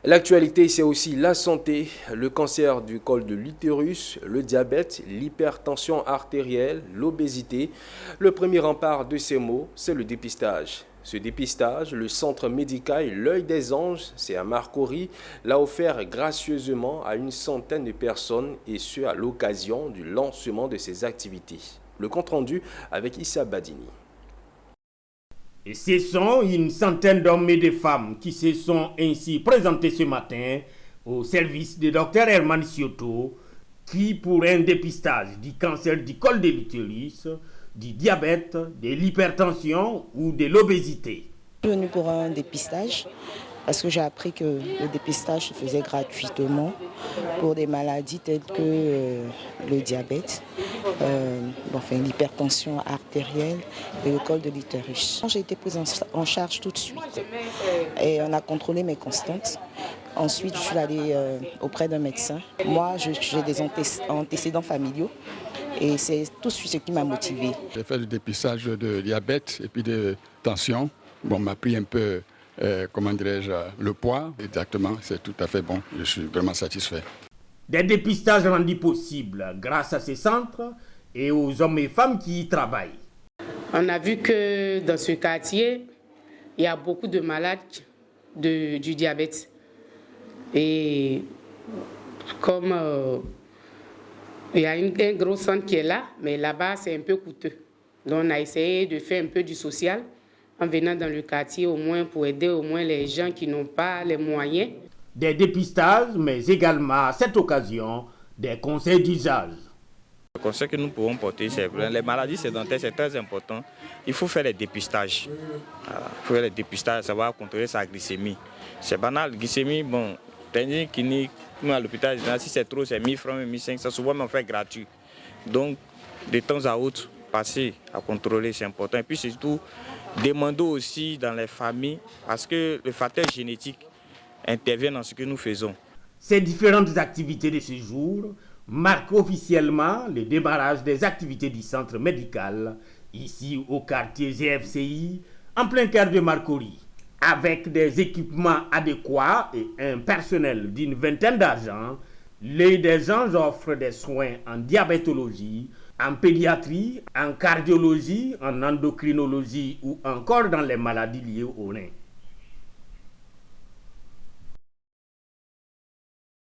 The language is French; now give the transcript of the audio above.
L'actualité, c'est aussi la santé, le cancer du col de l'utérus, le diabète, l'hypertension artérielle, l'obésité. Le premier rempart de ces maux, c'est le dépistage. Ce dépistage, le centre médical L'Œil des Anges, c'est à Marcory, l'a offert gracieusement à une centaine de personnes et ce à l'occasion du lancement de ses activités. Le compte-rendu avec Issa Badini. Et ce sont une centaine d'hommes et de femmes qui se sont ainsi présentés ce matin au service du docteur Herman Cioto qui, pour un dépistage du cancer du col de l'utérus, du diabète, de l'hypertension ou de l'obésité. Je suis venue pour un dépistage parce que j'ai appris que le dépistage se faisait gratuitement pour des maladies telles que le diabète, l'hypertension artérielle et le col de l'utérus. J'ai été prise en charge tout de suite et on a contrôlé mes constantes. Ensuite, je suis allée auprès d'un médecin. Moi, j'ai des antécédents familiaux. Et c'est tout ce qui m'a motivée. J'ai fait le dépistage de diabète et puis de tension. Bon, on m'a pris un peu, le poids. Exactement, c'est tout à fait bon. Je suis vraiment satisfait. Des dépistages rendus possibles grâce à ces centres et aux hommes et femmes qui y travaillent. On a vu que dans ce quartier, il y a beaucoup de malades du diabète. Et comme il y a un gros centre qui est là, mais là-bas, c'est un peu coûteux. Donc, on a essayé de faire un peu du social en venant dans le quartier, au moins pour aider au moins les gens qui n'ont pas les moyens. Des dépistages, mais également, à cette occasion, des conseils d'usage. Le conseil que nous pouvons porter, c'est les maladies sédentaires, c'est très important. Il faut faire les dépistages. Voilà. Il faut faire les dépistages, savoir contrôler sa glycémie. C'est banal, glycémie, bon, clinique, nous à l'hôpital, si c'est trop, c'est 1000 francs, 1500, souvent on fait gratuit. Donc, de temps à autre, passer à contrôler, c'est important. Et puis surtout, demandons aussi dans les familles, parce que le facteur génétique intervient dans ce que nous faisons. Ces différentes activités de ce jour marquent officiellement le démarrage des activités du centre médical, ici au quartier GFCI, en plein cœur de Marcory. Avec des équipements adéquats et un personnel d'une vingtaine d'agents, l'Œil des Anges offre des soins en diabétologie, en pédiatrie, en cardiologie, en endocrinologie ou encore dans les maladies liées aux reins.